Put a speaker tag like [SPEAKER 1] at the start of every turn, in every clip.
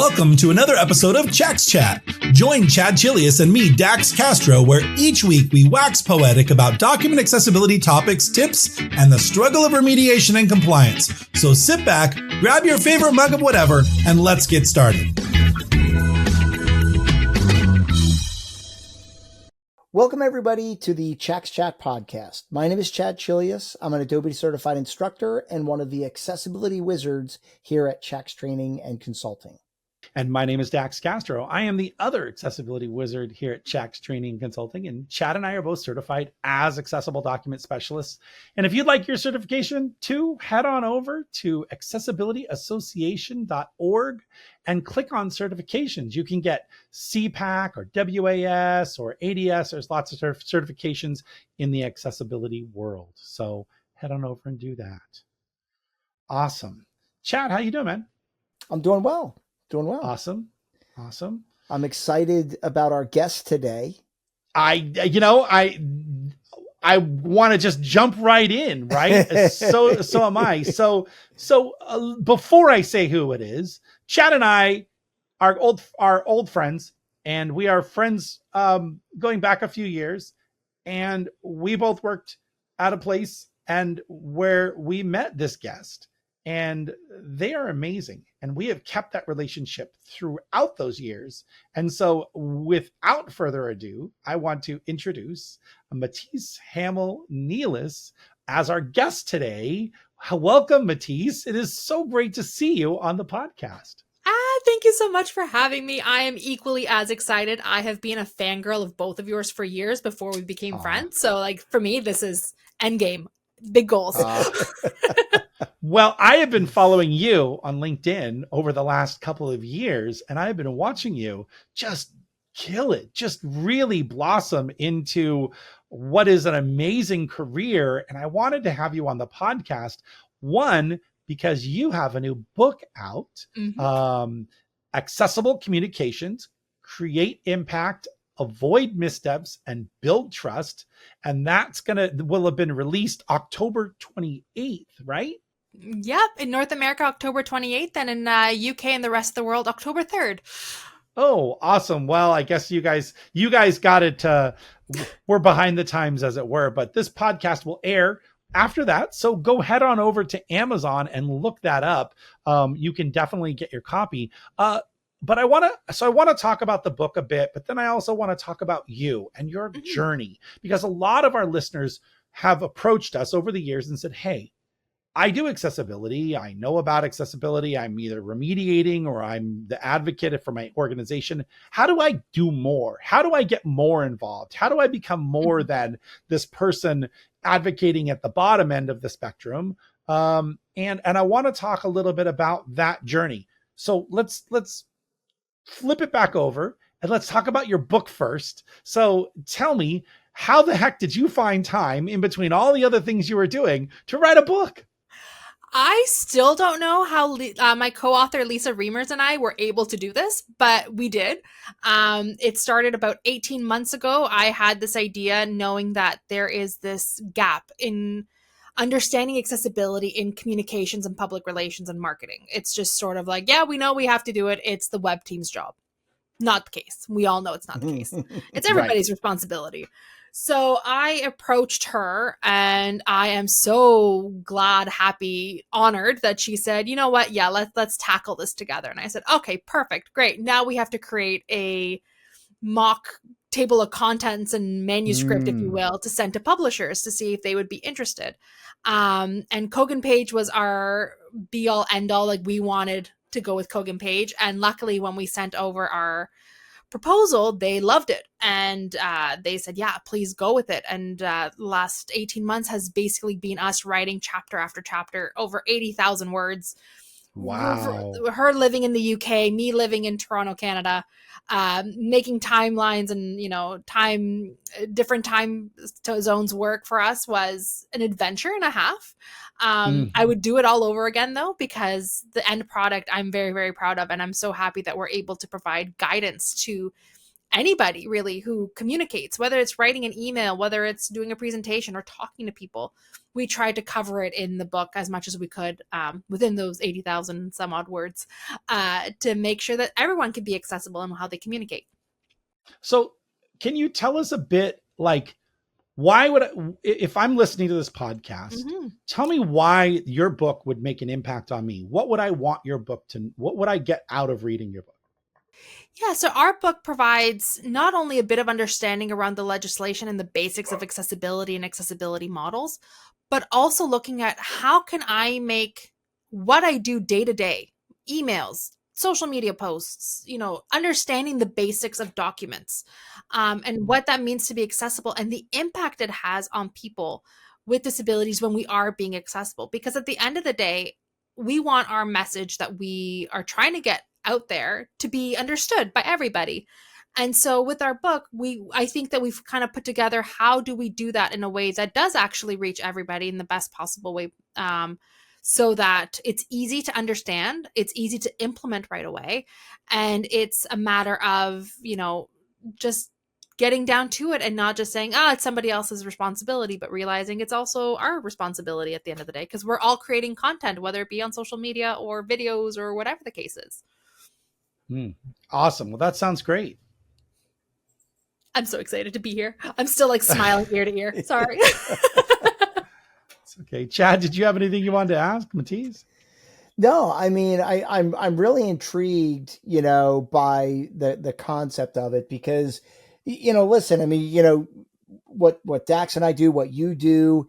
[SPEAKER 1] Welcome to another episode of Chax Chat. Join Chad Chelius and me, Dax Castro, where each week we wax poetic about document accessibility topics, tips, and the struggle of remediation and compliance. So sit back, grab your favorite mug of whatever, and let's get started.
[SPEAKER 2] Welcome everybody to the Chax Chat Podcast. My name is Chad Chelius. I'm an Adobe certified instructor and one of the accessibility wizards here at Chax Training and Consulting.
[SPEAKER 3] And my name is Dax Castro. I am the other accessibility wizard here at Chax Training and Consulting. And Chad and I are both certified as accessible document specialists. And if you'd like your certification too, head on over to accessibilityassociation.org and click on certifications. You can get CPAC or WAS or ADS. There's lots of certifications in the accessibility world. So head on over and do that. Awesome. Chad, how you doing, man?
[SPEAKER 2] I'm doing well. Doing well.
[SPEAKER 3] Awesome.
[SPEAKER 2] I'm excited about our guest today.
[SPEAKER 3] I want to just jump right in, right? So am I. So before I say who it is, Chad and I are old friends, and we are friends going back a few years, and we both worked at a place and where we met this guest. And they are amazing. And we have kept that relationship throughout those years. And so without further ado, I want to introduce Matisse Hamel-Nelis as our guest today. Welcome, Matisse. It is so great to see you on the podcast.
[SPEAKER 4] Thank you so much for having me. I am equally as excited. I have been a fangirl of both of yours for years before we became friends. So for me, this is endgame. Big goals.
[SPEAKER 3] Well, I have been following you on LinkedIn over the last couple of years, and I've been watching you just kill it, just really blossom into what is an amazing career. And I wanted to have you on the podcast, one, because you have a new book out, Accessible Communications, Create Impact, Avoid Missteps and Build Trust. And that's will have been released October 28th, right?
[SPEAKER 4] Yep. In North America, October 28th, and in UK and the rest of the world, October 3rd.
[SPEAKER 3] Oh, awesome. Well, I guess you guys got it. We're behind the times, as it were, but this podcast will air after that. So go head on over to Amazon and look that up. You can definitely get your copy. But I want to talk about the book a bit, but then I also want to talk about you and your journey, because a lot of our listeners have approached us over the years and said, hey, I do accessibility. I know about accessibility. I'm either remediating or I'm the advocate for my organization. How do I do more? How do I get more involved? How do I become more than this person advocating at the bottom end of the spectrum? And I want to talk a little bit about that journey. So let's flip it back over and let's talk about your book first. So tell me, how the heck did you find time in between all the other things you were doing to write a book?
[SPEAKER 4] I still don't know how my co-author Lisa Reimers and I were able to do this, but we did. It started about 18 months ago. I had this idea knowing that there is this gap in understanding accessibility in communications and public relations and marketing. It's just sort of like, yeah, we know we have to do it. It's the web team's job. Not the case. We all know it's not the case. It's everybody's responsibility. So I approached her, and I am so glad, happy, honored that she said, you know what? Yeah, let's tackle this together. And I said, okay, perfect. Great. Now we have to create a mock table of contents and manuscript, if you will, to send to publishers to see if they would be interested. And Kogan Page was our be all end all. Like, we wanted to go with Kogan Page. And luckily, when we sent over our proposal, they loved it. And they said, yeah, please go with it. And last 18 months has basically been us writing chapter after chapter, over 80,000 words.
[SPEAKER 3] Wow.
[SPEAKER 4] Her living in the UK, me living in Toronto, Canada, making timelines and, different time zones work for us was an adventure and a half. I would do it all over again, though, because the end product I'm very, very proud of. And I'm so happy that we're able to provide guidance to anybody really who communicates, whether it's writing an email, whether it's doing a presentation or talking to people. We tried to cover it in the book as much as we could within those 80,000 some odd words to make sure that everyone can be accessible in how they communicate.
[SPEAKER 3] So can you tell us a bit, like, why would if I'm listening to this podcast, tell me why your book would make an impact on me? What would I want your book what would I get out of reading your book?
[SPEAKER 4] Yeah, so our book provides not only a bit of understanding around the legislation and the basics of accessibility and accessibility models, but also looking at how can I make what I do day to day, emails, social media posts, understanding the basics of documents and what that means to be accessible and the impact it has on people with disabilities when we are being accessible. Because at the end of the day, we want our message that we are trying to get out there to be understood by everybody. And so with our book, I think that we've kind of put together how do we do that in a way that does actually reach everybody in the best possible way, so that it's easy to understand, it's easy to implement right away, and it's a matter of, just getting down to it and not just saying, it's somebody else's responsibility, but realizing it's also our responsibility at the end of the day, because we're all creating content, whether it be on social media or videos or whatever the case is.
[SPEAKER 3] Awesome. Well, that sounds great.
[SPEAKER 4] I'm so excited to be here. I'm still like smiling ear to ear. Sorry.
[SPEAKER 3] It's okay. Chad, did you have anything you wanted to ask Matisse?
[SPEAKER 2] No, I mean, I'm really intrigued, by the concept of it because, listen, I mean, what Dax and I do, what you do,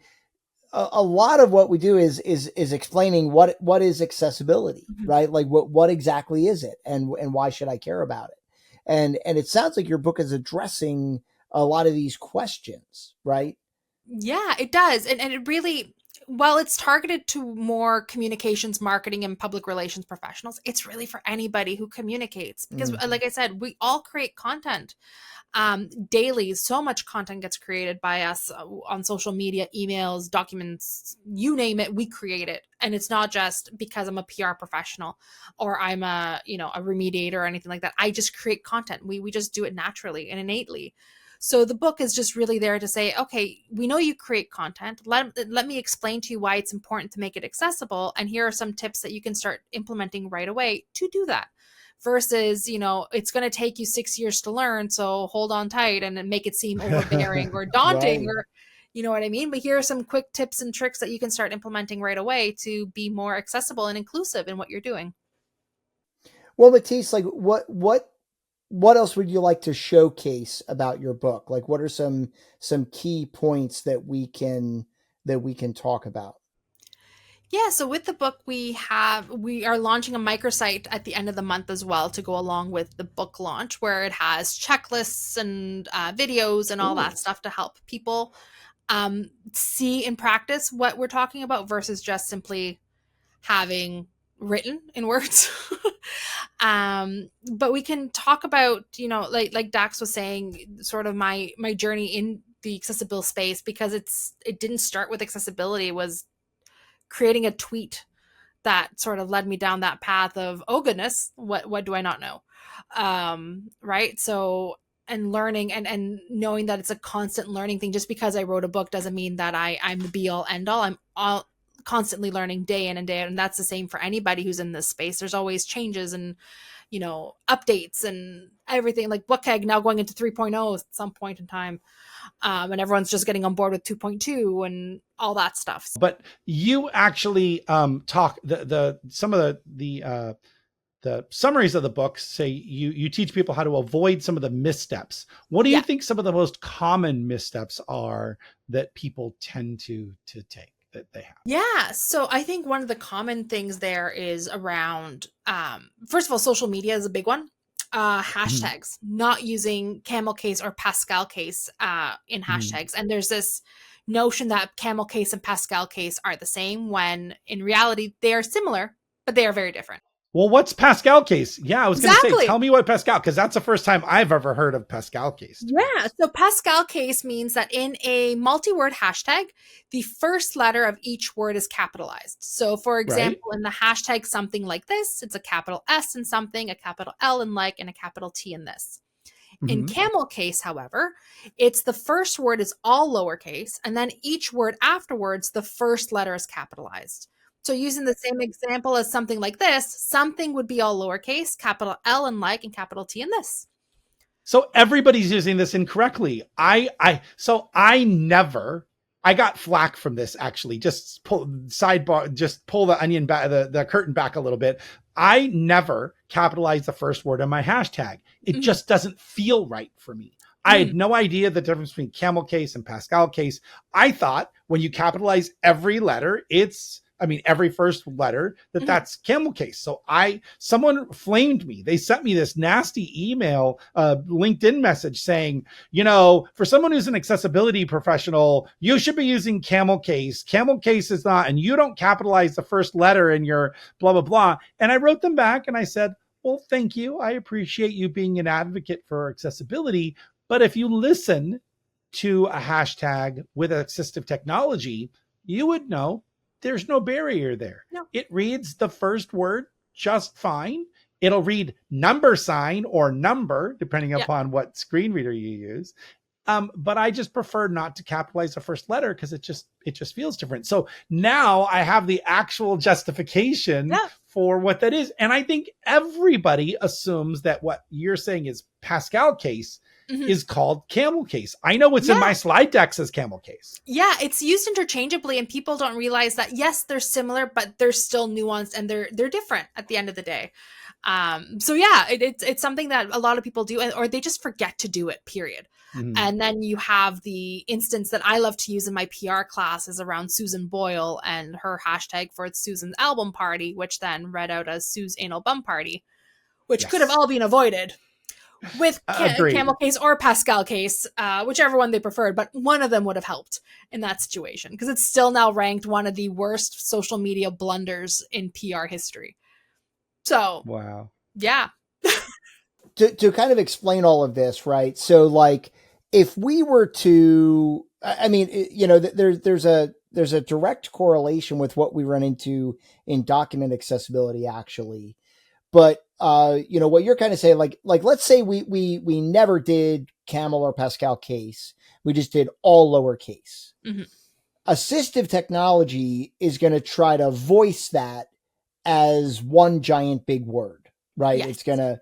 [SPEAKER 2] a lot of what we do is explaining what is accessibility, right? Like what exactly is it and why should I care about it? And it sounds like your book is addressing a lot of these questions, right?
[SPEAKER 4] Yeah, it does. And it really, while it's targeted to more communications, marketing, and public relations professionals, it's really for anybody who communicates. Because like I said, we all create content daily. So much content gets created by us on social media, emails, documents, you name it, we create it. And it's not just because I'm a PR professional or I'm a remediator or anything like that. I just create content. We just do it naturally and innately. So the book is just really there to say, okay, we know you create content. Let me explain to you why it's important to make it accessible. And here are some tips that you can start implementing right away to do that. Versus, it's going to take you 6 years to learn. So hold on tight and make it seem overbearing or daunting, right. Or, you know what I mean? But here are some quick tips and tricks that you can start implementing right away to be more accessible and inclusive in what you're doing.
[SPEAKER 2] Well, Matisse, like what else would you like to showcase about your book? Like, what are some key points that we can talk about?
[SPEAKER 4] Yeah, so with the book, we are launching a microsite at the end of the month as well to go along with the book launch, where it has checklists and videos and all that stuff to help people see in practice what we're talking about versus just simply having written in words. But we can talk about, like Dax was saying, sort of my journey in the accessible space, because it didn't start with accessibility. It was creating a tweet that sort of led me down that path of, oh goodness, what do I not know? Right. So, and learning and knowing that it's a constant learning thing. Just because I wrote a book doesn't mean that I'm the be all end all. I'm all constantly learning day in and day out. And that's the same for anybody who's in this space. There's always changes and, updates and everything, like WCAG now going into 3.0 at some point in time. And everyone's just getting on board with 2.2 and all that stuff.
[SPEAKER 3] But you actually talk some of the summaries of the book say you teach people how to avoid some of the missteps. What do you think some of the most common missteps are that people tend to take that they have?
[SPEAKER 4] Yeah. So I think one of the common things there is around, first of all, social media is a big one. Hashtags, not using camel case or Pascal case in hashtags. And there's this notion that camel case and Pascal case are the same, when in reality they are similar, but they are very different.
[SPEAKER 3] Well, what's Pascal case? Yeah, I was going to say, tell me what Pascal, because that's the first time I've ever heard of Pascal case.
[SPEAKER 4] Yeah. So Pascal case means that in a multi-word hashtag, the first letter of each word is capitalized. So for example, in the hashtag something like this, it's a capital S in something, a capital L in like, and a capital T in this. In camel case, however, it's the first word is all lowercase, and then each word afterwards, the first letter is capitalized. So using the same example as something like this, something would be all lowercase, capital L in like, and capital T in this.
[SPEAKER 3] So everybody's using this incorrectly. I got flack from this, actually. Just pull the onion back, the curtain back a little bit. I never capitalize the first word in my hashtag. It just doesn't feel right for me. I had no idea the difference between camel case and Pascal case. I thought when you capitalize every letter, every first letter, that's camel case. So someone flamed me. They sent me this nasty email, LinkedIn message saying, for someone who's an accessibility professional, you should be using camel case. Camel case is not, and you don't capitalize the first letter in your blah, blah, blah. And I wrote them back and I said, well, thank you. I appreciate you being an advocate for accessibility. But if you listen to a hashtag with assistive technology, you would know there's no barrier there.
[SPEAKER 4] No.
[SPEAKER 3] It reads the first word just fine. It'll read number sign or number, depending upon what screen reader you use. But I just prefer not to capitalize the first letter because it just feels different. So now I have the actual justification for what that is. And I think everybody assumes that what you're saying is Pascal case is called camel case. I know what's in my slide deck says camel case.
[SPEAKER 4] Yeah, it's used interchangeably, and people don't realize that, yes, they're similar, but they're still nuanced and they're different at the end of the day. So yeah, it's something that a lot of people do, or they just forget to do it, period. And then you have the instance that I love to use in my PR class is around Susan Boyle and her hashtag for Susan's album party, which then read out as Sue's anal bum party, which could have all been avoided with camel case or Pascal case, whichever one they preferred, but one of them would have helped in that situation because it's still now ranked one of the worst social media blunders in PR history. So,
[SPEAKER 3] wow.
[SPEAKER 4] Yeah.
[SPEAKER 2] to kind of explain all of this, right? So like, if we were to, there's a direct correlation with what we run into in document accessibility, actually. But, what you're kind of saying, like, let's say we never did camel or Pascal case. We just did all lowercase. Assistive technology is going to try to voice that as one giant big word, right?
[SPEAKER 4] Yes.
[SPEAKER 2] It's going to,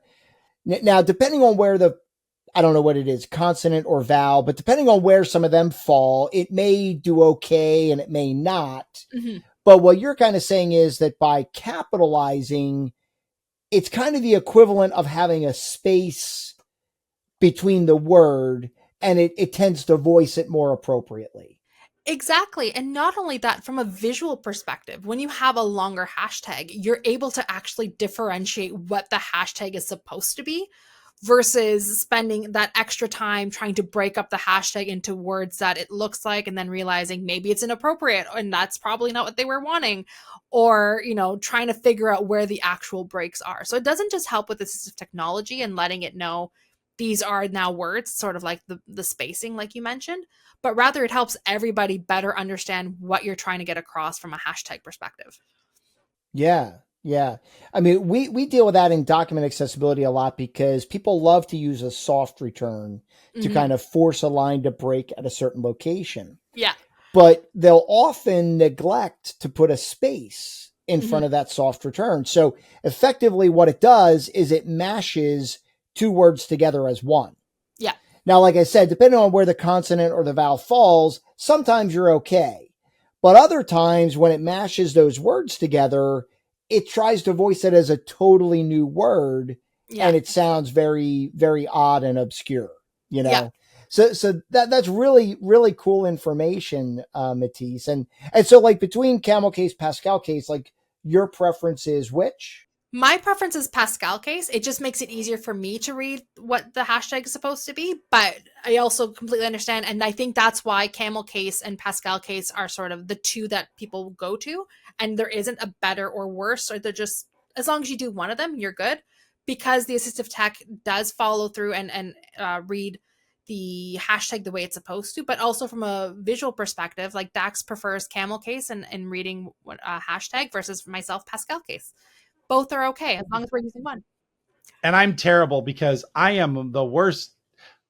[SPEAKER 2] now, depending on where I don't know what it is, consonant or vowel, but depending on where some of them fall, it may do okay and it may not. But what you're kind of saying is that by capitalizing, it's kind of the equivalent of having a space between the word, and it tends to voice it more appropriately.
[SPEAKER 4] Exactly. And not only that, from a visual perspective, when you have a longer hashtag, you're able to actually differentiate what the hashtag is supposed to be versus spending that extra time trying to break up the hashtag into words that it looks like and then realizing maybe it's inappropriate and that's probably not what they were wanting, or, trying to figure out where the actual breaks are. So it doesn't just help with assistive technology and letting it know these are now words, sort of like the spacing, like you mentioned, but rather it helps everybody better understand what you're trying to get across from a hashtag perspective.
[SPEAKER 2] Yeah. Yeah. I mean, we deal with that in document accessibility a lot because people love to use a soft return to kind of force a line to break at a certain location.
[SPEAKER 4] Yeah.
[SPEAKER 2] But they'll often neglect to put a space in front of that soft return. So effectively what it does is it mashes two words together as one.
[SPEAKER 4] Yeah.
[SPEAKER 2] Now, like I said, depending on where the consonant or the vowel falls, sometimes you're okay. But other times when it mashes those words together, it tries to voice it as a totally new word, and it sounds very, very odd and obscure,
[SPEAKER 4] Yeah.
[SPEAKER 2] So that's really, really cool information, Matisse. And so like between camel case, Pascal case, like your preference is which?
[SPEAKER 4] My preference is Pascal case. It just makes it easier for me to read what the hashtag is supposed to be, but I also completely understand. And I think that's why camel case and Pascal case are sort of the two that people go to. And there isn't a better or worse, or they're just, as long as you do one of them, you're good, because the assistive tech does follow through and read the hashtag the way it's supposed to. But also from a visual perspective, like Dax prefers camel case and reading hashtag versus myself, Pascal case. Both are okay as long as we're using one.
[SPEAKER 3] And I'm terrible because I am the worst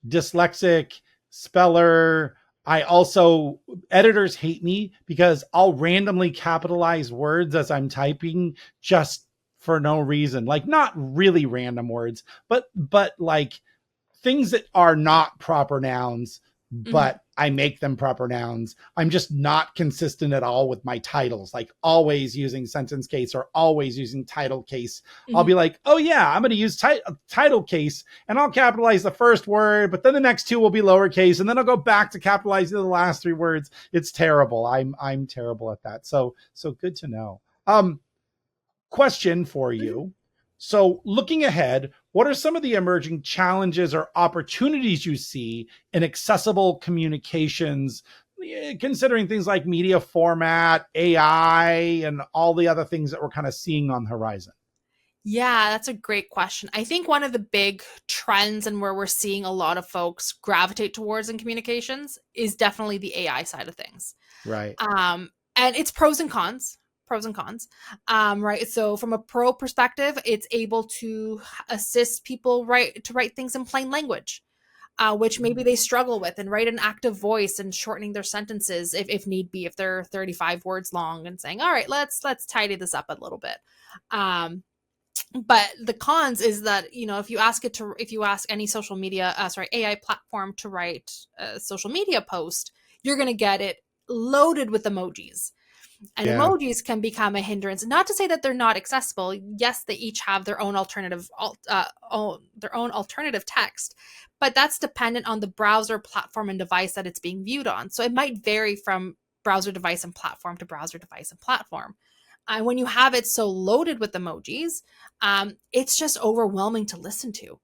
[SPEAKER 3] dyslexic, speller. I also, editors hate me because I'll randomly capitalize words as I'm typing just for no reason. Like, not really random words, but like things that are not proper nouns, but I make them proper nouns. I'm just not consistent at all with my titles, like always using sentence case or always using title case. I'll be like, oh yeah, I'm going to use title case, and I'll capitalize the first word, but then the next two will be lowercase, and then I'll go back to capitalizing the last three words. It's terrible. I'm terrible at that. So good to know. Question for you. So looking ahead, what are some of the emerging challenges or opportunities you see in accessible communications, considering things like media format, AI, and all the other things that we're kind of seeing on the horizon?
[SPEAKER 4] Yeah, that's a great question. I think one of the big trends and where we're seeing a lot of folks gravitate towards in communications is definitely the AI side of things.
[SPEAKER 3] Right.
[SPEAKER 4] And it's pros and cons. Right. So from a pro perspective, it's able to assist people to write things in plain language, which maybe they struggle with, and write an active voice and shortening their sentences if need be, if they're 35 words long, and saying, all right, let's tidy this up a little bit. But the cons is that, if you ask any social media, AI platform to write a social media post, you're going to get it loaded with emojis. And emojis can become a hindrance. Not to say that they're not accessible. Yes, they each have their own alternative text, but that's dependent on the browser, platform, and device that it's being viewed on. So it might vary from browser device and platform to browser device and platform. And when you have it so loaded with emojis, it's just overwhelming to listen to,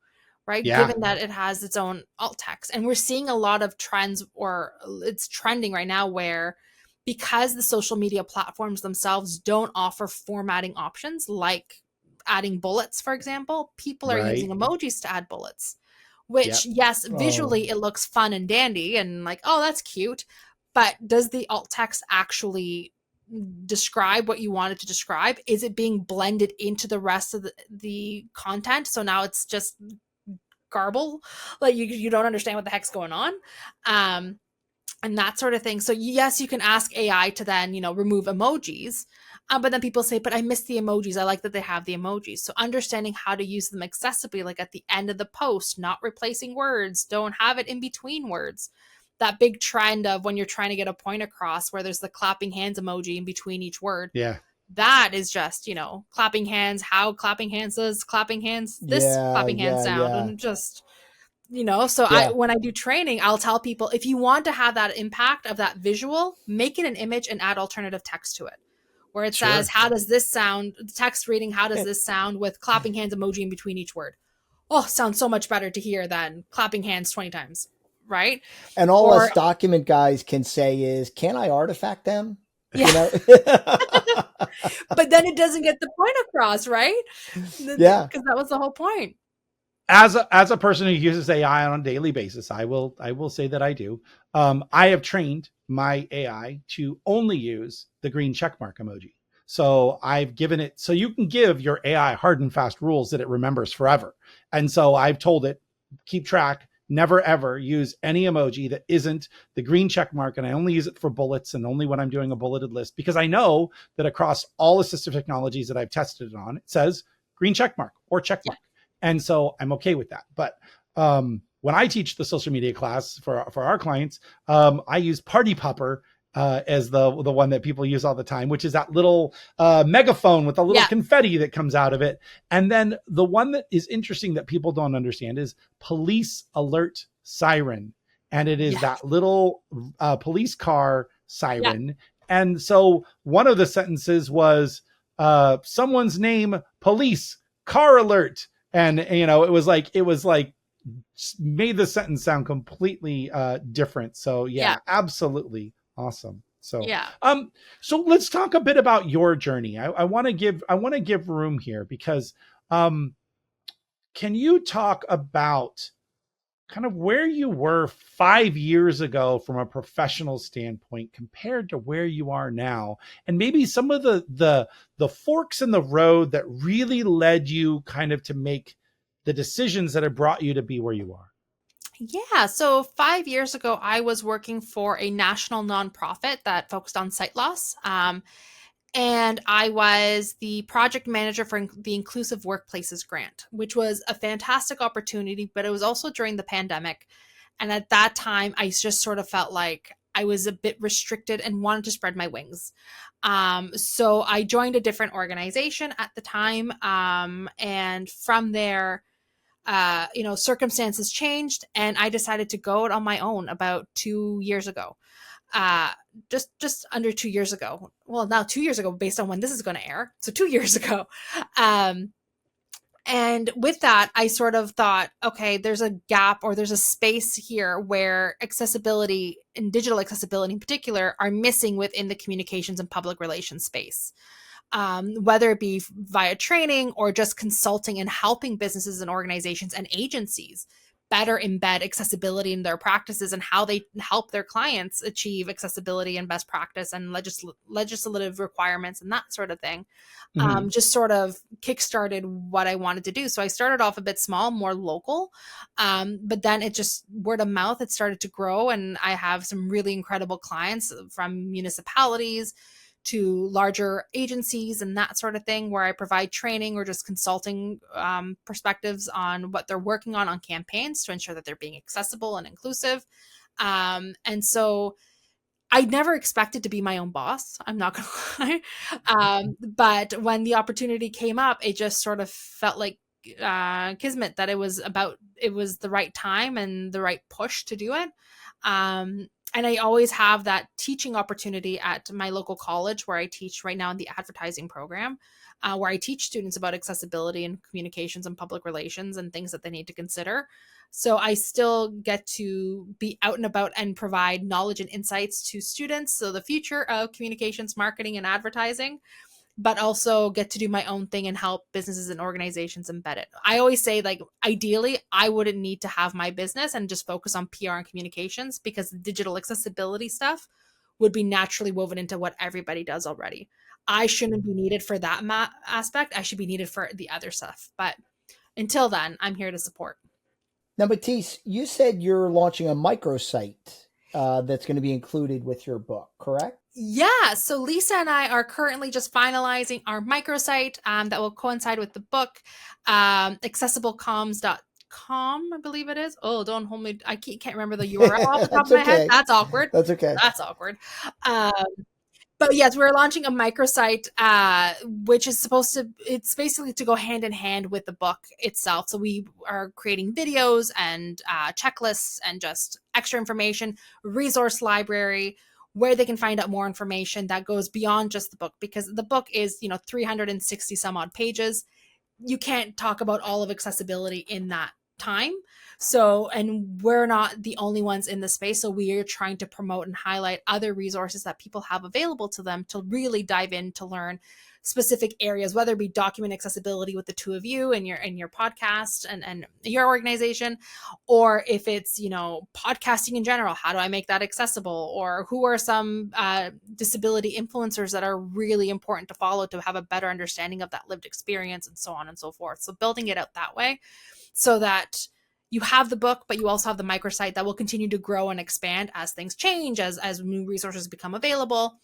[SPEAKER 4] right?
[SPEAKER 3] Yeah.
[SPEAKER 4] Given that it has its own alt text. And we're seeing a lot of trends, or it's trending right now, where because the social media platforms themselves don't offer formatting options like adding bullets, for example, people are using emojis to add bullets, which, yes, visually it looks fun and dandy and like, oh, that's cute. But does the alt text actually describe what you want it to describe? Is it being blended into the rest of the content? So now it's just garble, like you don't understand what the heck's going on. And that sort of thing. So yes, you can ask AI to then, remove emojis. But then people say, but I miss the emojis. I like that they have the emojis. So understanding how to use them accessibly, like at the end of the post, not replacing words, don't have it in between words. That big trend of when you're trying to get a point across where there's the clapping hands emoji in between each word.
[SPEAKER 3] Yeah.
[SPEAKER 4] That is just, clapping hands, how clapping hands does clapping hands, this clapping hand sound. And just... when I do training, I'll tell people, if you want to have that impact of that visual, make it an image and add alternative text to it, where it says, how does this sound? Text reading, how does this sound, with clapping hands emoji in between each word? Oh, sounds so much better to hear than clapping hands 20 times, right?
[SPEAKER 2] And all us document guys can say is, can I artifact them?
[SPEAKER 4] Yeah. But then it doesn't get the point across, right?
[SPEAKER 2] Yeah.
[SPEAKER 4] Because that was the whole point.
[SPEAKER 3] As a person who uses AI on a daily basis, I will say that I do. I have trained my AI to only use the green checkmark emoji. So I've given it, so you can give your AI hard and fast rules that it remembers forever. And so I've told it, keep track, never ever use any emoji that isn't the green check mark. And I only use it for bullets, and only when I'm doing a bulleted list, because I know that across all assistive technologies that I've tested it on, it says green check mark or check mark. And so I'm okay with that. But when I teach the social media class for our clients, I use Party Popper as the one that people use all the time, which is that little megaphone with a little confetti that comes out of it. And then the one that is interesting that people don't understand is police alert siren. And it is that little police car siren. And so one of the sentences was someone's name, police, car alert. And, it was like made the sentence sound completely different. So absolutely awesome. So, so let's talk a bit about your journey. I want to give room here because can you talk about kind of where you were 5 years ago from a professional standpoint compared to where you are now, and maybe some of the forks in the road that really led you kind of to make the decisions that have brought you to be where you are?
[SPEAKER 4] Yeah. So 5 years ago, I was working for a national nonprofit that focused on sight loss. And I was the project manager for the Inclusive Workplaces Grant, which was a fantastic opportunity, but it was also during the pandemic. And at that time, I just sort of felt like I was a bit restricted and wanted to spread my wings. So I joined a different organization at the time. And from there, circumstances changed and I decided to go out on my own about 2 years ago. Uh, just under 2 years ago. Well, now 2 years ago, based on when this is going to air. So 2 years ago. And with that, I sort of thought, okay, there's a gap or there's a space here where accessibility and digital accessibility in particular are missing within the communications and public relations space. Whether it be via training or just consulting and helping businesses and organizations and agencies better embed accessibility in their practices and how they help their clients achieve accessibility and best practice and legislative requirements and that sort of thing. Just sort of kickstarted what I wanted to do. So I started off a bit small, more local, but then it just word of mouth, it started to grow. And I have some really incredible clients from municipalities to larger agencies and that sort of thing, where I provide training or just consulting perspectives on what they're working on campaigns to ensure that they're being accessible and inclusive. And so I never expected to be my own boss. I'm not going to lie. But when the opportunity came up, it just sort of felt like kismet that it was the right time and the right push to do it. And I always have that teaching opportunity at my local college where I teach right now in the advertising program, where I teach students about accessibility and communications and public relations and things that they need to consider. So I still get to be out and about and provide knowledge and insights to students. So the future of communications, marketing, and advertising, but also get to do my own thing and help businesses and organizations embed it. I always say, like, ideally, I wouldn't need to have my business and just focus on PR and communications, because the digital accessibility stuff would be naturally woven into what everybody does already. I shouldn't be needed for that aspect. I should be needed for the other stuff. But until then, I'm here to support.
[SPEAKER 2] Now, Matisse, you said you're launching a microsite that's going to be included with your book, correct?
[SPEAKER 4] Yeah, so Lisa and I are currently just finalizing our microsite that will coincide with the book, accessiblecomms.com, I believe it is. Oh, don't hold me. I can't remember the URL off the top of my head. That's awkward.
[SPEAKER 2] That's okay.
[SPEAKER 4] That's awkward. But yes, we're launching a microsite, which is it's basically to go hand in hand with the book itself. So we are creating videos and checklists and just extra information, resource library, where they can find out more information that goes beyond just the book, because the book is, 360 some odd pages. You can't talk about all of accessibility in that time. So, and we're not the only ones in the space. So we are trying to promote and highlight other resources that people have available to them to really dive in to learn specific areas, whether it be document accessibility with the two of you and your podcast and your organization, or if it's, podcasting in general, how do I make that accessible? Or who are some disability influencers that are really important to follow to have a better understanding of that lived experience, and so on and so forth. So building it out that way so that you have the book, but you also have the microsite that will continue to grow and expand as things change, as new resources become available,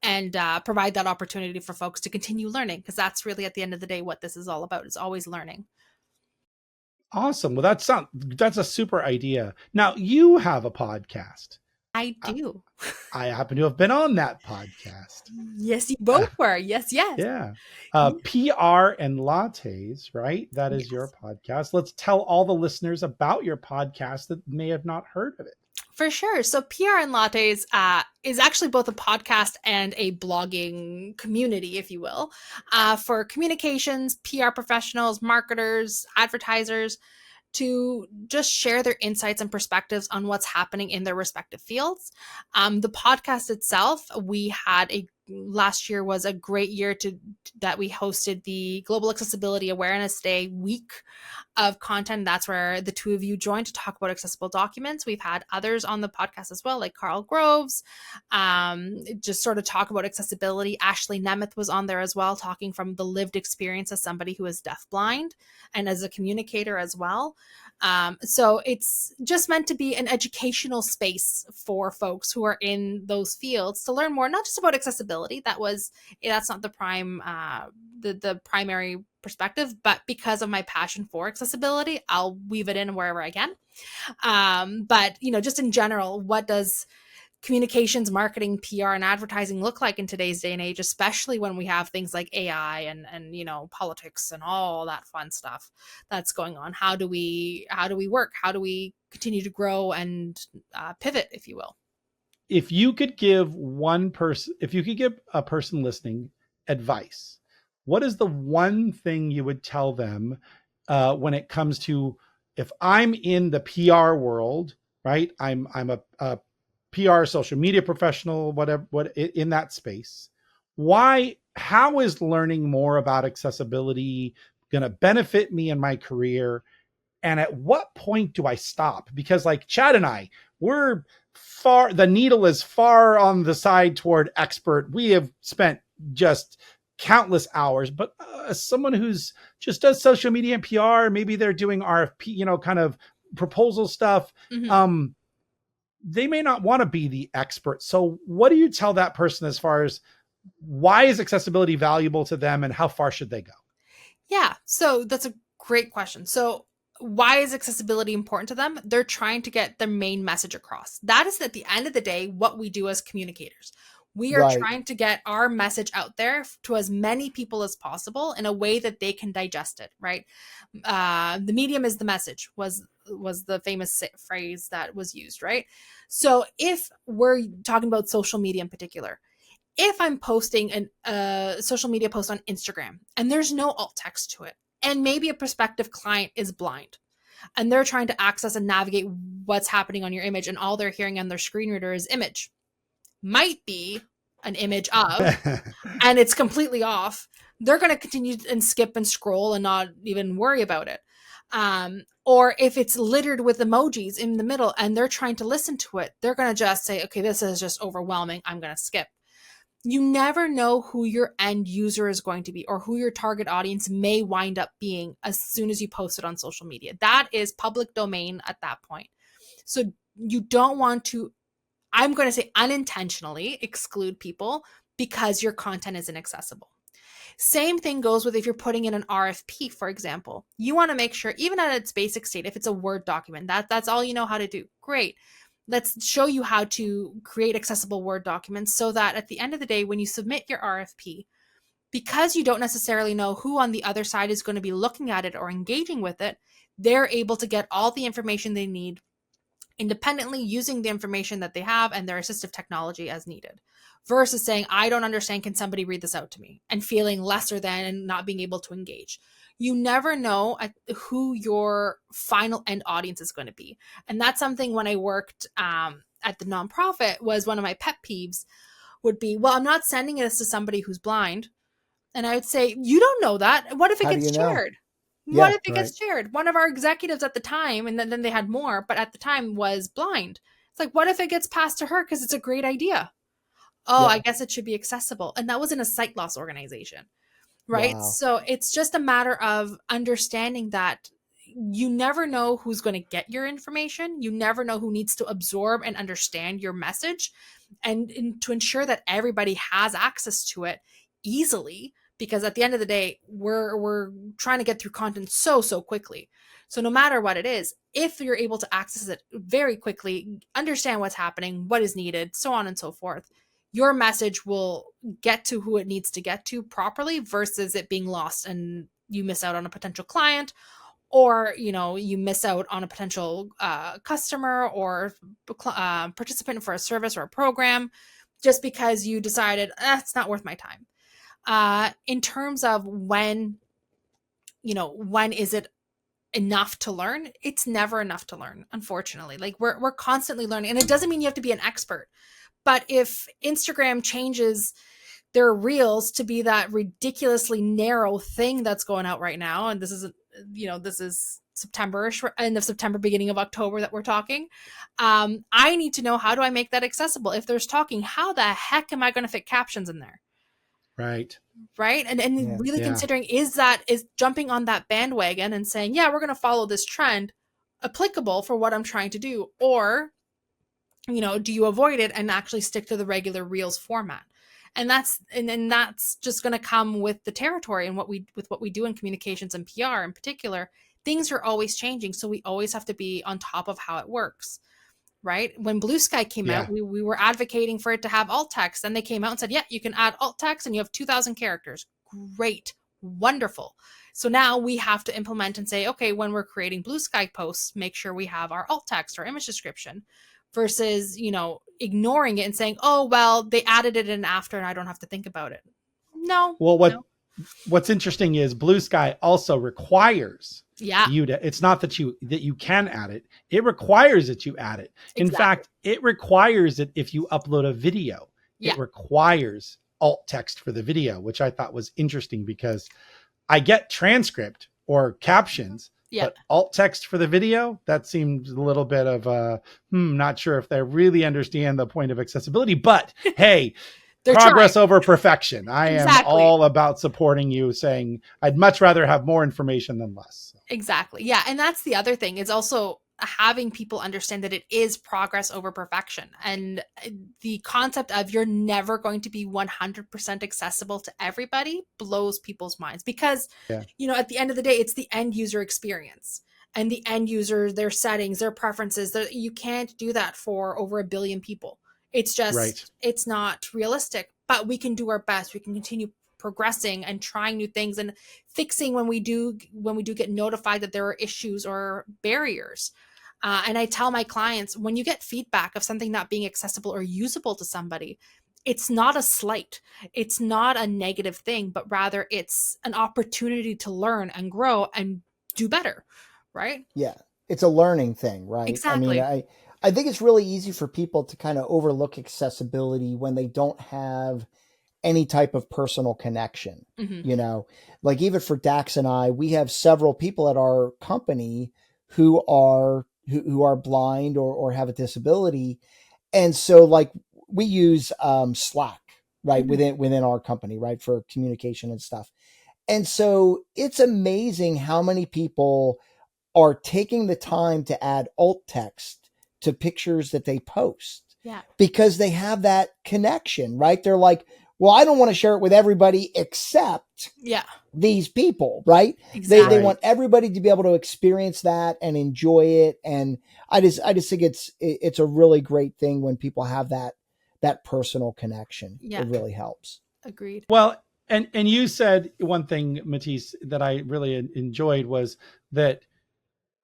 [SPEAKER 4] and provide that opportunity for folks to continue learning, because that's really, at the end of the day, what this is all about, is always learning.
[SPEAKER 3] Awesome. Well, that's a super idea. Now, you have a podcast.
[SPEAKER 4] I do.
[SPEAKER 3] I happen to have been on that podcast.
[SPEAKER 4] Yes, you both were. Yes.
[SPEAKER 3] Yeah. PR and Lattes, right? That is your podcast. Let's tell all the listeners about your podcast that may have not heard of it.
[SPEAKER 4] For sure. So PR and Lattes is actually both a podcast and a blogging community, if you will, for communications, PR professionals, marketers, advertisers, to just share their insights and perspectives on what's happening in their respective fields. The podcast itself, we had a last year was a great year that we hosted the Global Accessibility Awareness Day week of content. That's where the two of you joined to talk about accessible documents. We've had others on the podcast as well, like Carl Groves, just sort of talk about accessibility. Ashley Nemeth was on there as well, talking from the lived experience as somebody who is deafblind and as a communicator as well. So it's just meant to be an educational space for folks who are in those fields to learn more, not just about accessibility. That's not the primary perspective, but because of my passion for accessibility, I'll weave it in wherever I can. But just in general, what does communications, marketing, PR, and advertising look like in today's day and age, especially when we have things like AI and politics and all that fun stuff that's going on? How do we work? How do we continue to grow and pivot, if you will?
[SPEAKER 3] If you could give a person listening advice, what is the one thing you would tell them when it comes to, if I'm in the PR world, right? I'm a PR, social media professional, whatever, in that space. How is learning more about accessibility going to benefit me in my career? And at what point do I stop? Because like Chad and I, the needle is far on the side toward expert. We have spent just countless hours, but someone who's just does social media and PR, maybe they're doing RFP, kind of proposal stuff. Mm-hmm. They may not want to be the expert. So what do you tell that person as far as why is accessibility valuable to them and how far should they go?
[SPEAKER 4] Yeah, so that's a great question. So why is accessibility important to them? They're trying to get their main message across. That is, at the end of the day, what we do as communicators. We are trying to get our message out there to as many people as possible in a way that they can digest it, right? The medium is the message was the famous phrase that was used, right? So if we're talking about social media in particular, if I'm posting a social media post on Instagram and there's no alt text to it, and maybe a prospective client is blind and they're trying to access and navigate what's happening on your image, and all they're hearing on their screen reader is image, might be an image of, and it's completely off, they're going to continue and skip and scroll and not even worry about it. Or if it's littered with emojis in the middle and they're trying to listen to it, they're going to just say, okay, this is just overwhelming, I'm going to skip. You never know who your end user is going to be or who your target audience may wind up being as soon as you post it on social media. That is public domain at that point. So you don't want to, I'm going to say, unintentionally exclude people because your content isn't accessible. Same thing goes with if you're putting in an RFP, for example. You want to make sure, even at its basic state, if it's a Word document, that's all you know how to do. Great. Let's show you how to create accessible Word documents so that at the end of the day, when you submit your RFP, because you don't necessarily know who on the other side is going to be looking at it or engaging with it, they're able to get all the information they need independently, using the information that they have and their assistive technology as needed, versus saying, I don't understand, can somebody read this out to me, and feeling lesser than and not being able to engage. You never know who your final end audience is going to be. And that's something when I worked at the nonprofit, was one of my pet peeves would be, well, I'm not sending this to somebody who's blind. And I would say, you don't know that. What if it gets shared? What if it gets shared? One of our executives at the time, and then they had more, but at the time was blind. It's like, what if it gets passed to her because it's a great idea? Oh, I guess it should be accessible. And that was in a sight loss organization, right? Wow. So it's just a matter of understanding that you never know who's going to get your information. You never know who needs to absorb and understand your message. And to ensure that everybody has access to it easily, because at the end of the day, we're trying to get through content so quickly. So no matter what it is, if you're able to access it very quickly, understand what's happening, what is needed, so on and so forth, your message will get to who it needs to get to properly, versus it being lost and you miss out on a potential client, or, you miss out on a potential customer or participant for a service or a program, just because you decided it's not worth my time. In terms of when is it enough to learn? It's never enough to learn, unfortunately. Like we're constantly learning, and it doesn't mean you have to be an expert. But if Instagram changes their reels to be that ridiculously narrow thing that's going out right now. And this is, this is September-ish, end of September, beginning of October that we're talking. I need to know, how do I make that accessible? If there's talking, how the heck am I going to fit captions in there?
[SPEAKER 3] Right.
[SPEAKER 4] Right. And really considering, is jumping on that bandwagon and saying, yeah, we're going to follow this trend applicable for what I'm trying to do? Or, do you avoid it and actually stick to the regular reels format? And that's just going to come with the territory and what we do in communications and PR in particular. Things are always changing. So we always have to be on top of how it works. Right. When Blue Sky came out, we were advocating for it to have alt text. And they came out and said, yeah, you can add alt text and you have 2,000 characters. Great. Wonderful. So now we have to implement and say, okay, when we're creating Blue Sky posts, make sure we have our alt text or image description, versus, ignoring it and saying, oh, well, they added it in after and I don't have to think about it. No.
[SPEAKER 3] Well, what's interesting is Blue Sky also requires you to, it's not that you can add it. It requires that you add it. In fact, it requires it if you upload a video. It requires alt text for the video, which I thought was interesting, because I get transcript or captions, but alt text for the video, that seems a little bit of not sure if they really understand the point of accessibility, but hey, progress over perfection. I am all about supporting you, saying I'd much rather have more information than less.
[SPEAKER 4] Exactly. Yeah. And that's the other thing, is also having people understand that it is progress over perfection. And the concept of you're never going to be 100% accessible to everybody blows people's minds, because, at the end of the day, it's the end user experience and the end user, their settings, their preferences. You can't do that for over 1 billion people. It's just, it's not realistic, but we can do our best. We can continue progressing and trying new things and fixing when we do get notified that there are issues or barriers. And I tell my clients, when you get feedback of something not being accessible or usable to somebody, it's not a slight. It's not a negative thing, but rather it's an opportunity to learn and grow and do better. Right?
[SPEAKER 2] Yeah. It's a learning thing, right?
[SPEAKER 4] Exactly.
[SPEAKER 2] I mean, I think it's really easy for people to kind of overlook accessibility when they don't have any type of personal connection. Like even for Dax and I, we have several people at our company who are blind or have a disability. And so like we use Slack, right, within our company, right, for communication and stuff. And so it's amazing how many people are taking the time to add alt text to pictures that they post.
[SPEAKER 4] Yeah.
[SPEAKER 2] Because they have that connection, right? They're like, well, I don't want to share it with everybody except these people, right?
[SPEAKER 4] Exactly.
[SPEAKER 2] They want everybody to be able to experience that and enjoy it. And I just think it's a really great thing when people have that personal connection.
[SPEAKER 4] Yeah.
[SPEAKER 2] It really helps.
[SPEAKER 4] Agreed.
[SPEAKER 3] Well, and you said one thing, Matisse, that I really enjoyed was that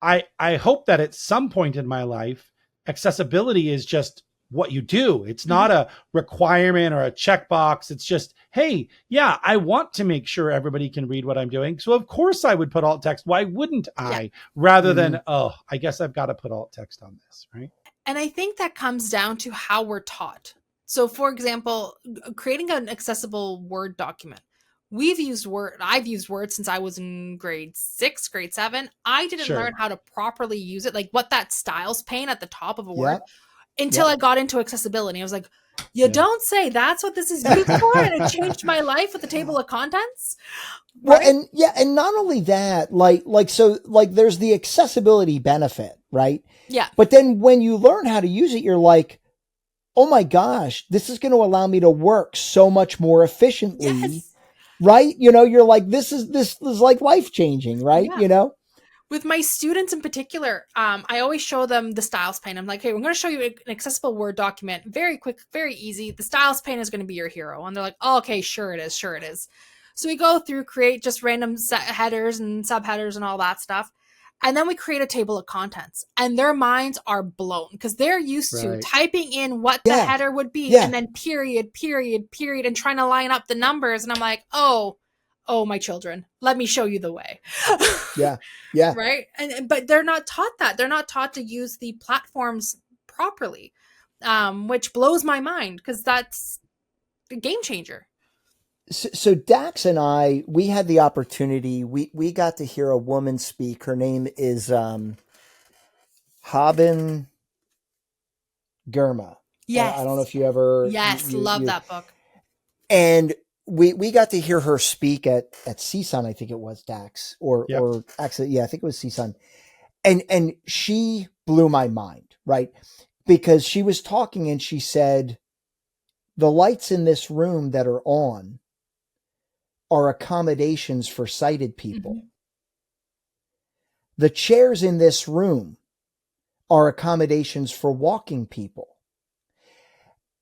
[SPEAKER 3] I hope that at some point in my life, accessibility is just what you do. It's not a requirement or a checkbox. It's just, hey, yeah, I want to make sure everybody can read what I'm doing. So of course I would put alt text. Why wouldn't I? Rather than, I guess I've got to put alt text on this, right?
[SPEAKER 4] And I think that comes down to how we're taught. So for example, creating an accessible Word document. I've used Word since I was in grade 6, grade 7. I didn't learn how to properly use it, like what that styles pane at the top of a Word, until I got into accessibility. I was like, you don't say that's what this is used for, and it changed my life with the table of contents.
[SPEAKER 2] Right? Well, and not only that, so there's the accessibility benefit, right?
[SPEAKER 4] Yeah.
[SPEAKER 2] But then when you learn how to use it, you're like, oh my gosh, this is going to allow me to work so much more efficiently.
[SPEAKER 4] Yes.
[SPEAKER 2] Right? You're like, this is like life changing, right?
[SPEAKER 4] Yeah. With my students in particular, I always show them the styles pane. I'm like, hey, we're going to show you an accessible Word document. Very quick, very easy. The styles pane is going to be your hero. And they're like, oh, okay, sure it is. So we go through, create just random headers and subheaders and all that stuff. And then we create a table of contents, and their minds are blown because they're used to typing in what the header would be and then period, and trying to line up the numbers. And I'm like, oh, my children, let me show you the way.
[SPEAKER 2] Yeah.
[SPEAKER 4] Right. But they're not taught that. They're not taught to use the platforms properly, which blows my mind because that's a game changer.
[SPEAKER 2] So Dax and I, we had the opportunity. We got to hear a woman speak. Her name is Haben Girma.
[SPEAKER 4] Yes.
[SPEAKER 2] I don't know if you ever.
[SPEAKER 4] Yes, love that book.
[SPEAKER 2] And we got to hear her speak at CSUN, I think it was, Dax, or actually, yeah, I think it was CSUN. And she blew my mind, right? Because she was talking and she said, the lights in this room that are on are accommodations for sighted people. Mm-hmm. The chairs in this room are accommodations for walking people.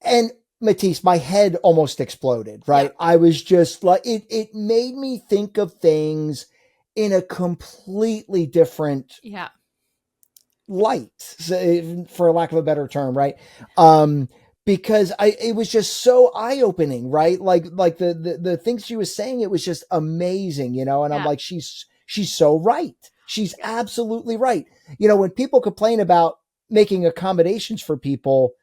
[SPEAKER 2] And Matisse, my head almost exploded, right? Yeah. I was just like, it made me think of things in a completely different light, for lack of a better term, right? Because it was just so eye-opening, right? Like the things she was saying, it was just amazing, and I'm like, she's so right. She's absolutely right. When people complain about making accommodations for people,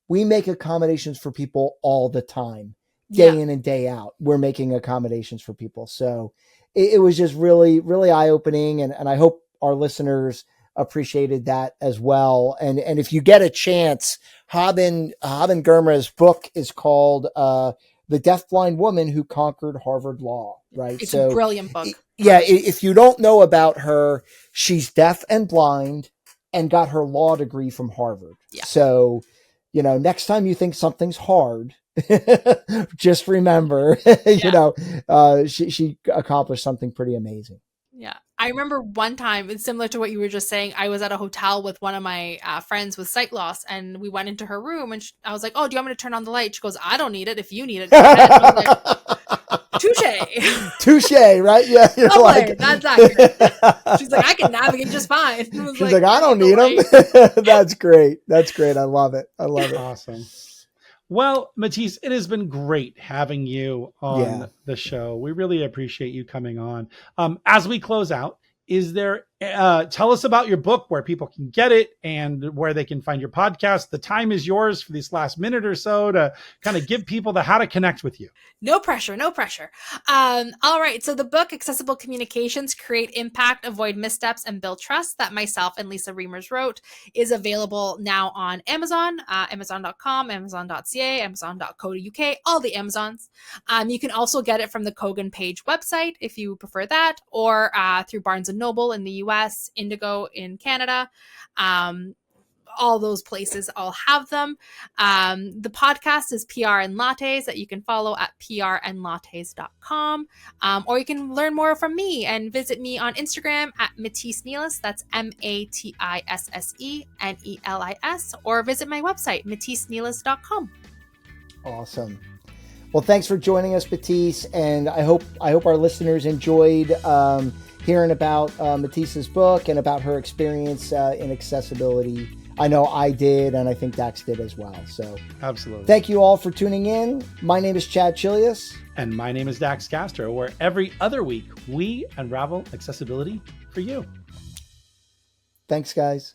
[SPEAKER 2] we make accommodations for people all the time, day in and day out. We're making accommodations for people. So it was just really, really eye-opening. And I hope our listeners appreciated that as well. And if you get a chance, Haben Girma's book is called The Deafblind Woman Who Conquered Harvard Law, right?
[SPEAKER 4] It's a brilliant book.
[SPEAKER 2] If you don't know about her, she's deaf and blind and got her law degree from Harvard. Yeah. So, next time you think something's hard, just remember, she accomplished something pretty amazing.
[SPEAKER 4] Yeah. I remember one time, it's similar to what you were just saying. I was at a hotel with one of my friends with sight loss, and we went into her room, and I was like, "Oh, do you want me to turn on the light?" She goes, "I don't need it. If you need it." I was like, touche, right? Yeah, you're like, that's accurate. She's like, "I can navigate just fine."
[SPEAKER 2] She's like, "I don't need them." That's great. I love it.
[SPEAKER 3] Awesome. Well, Matisse, it has been great having you on the show. We really appreciate you coming on. As we close out, tell us about your book, where people can get it and where they can find your podcast. The time is yours for this last minute or so to kind of give people how to connect with you.
[SPEAKER 4] No pressure. All right. So the book, Accessible Communications, Create Impact, Avoid Missteps and Build Trust, that myself and Lisa Reimers wrote, is available now on Amazon, Amazon.com, Amazon.ca, Amazon.co.uk, all the Amazons. You can also get it from the Kogan Page website if you prefer that, or through Barnes & Noble in the US, Indigo in Canada. All those places all have them. The podcast is PR and Lattes, that you can follow at prandlattes.com. Or you can learn more from me and visit me on Instagram at Matisse Nelis. That's MatissesseNelis, or visit my website, matissenelis.com.
[SPEAKER 2] Awesome. Well, thanks for joining us, Matisse. And I hope our listeners enjoyed hearing about Matisse's book and about her experience in accessibility. I know I did, and I think Dax did as well. So
[SPEAKER 3] absolutely.
[SPEAKER 2] Thank you all for tuning in. My name is Chad Chelius.
[SPEAKER 3] And my name is Dax Castro, where every other week we unravel accessibility for you.
[SPEAKER 2] Thanks, guys.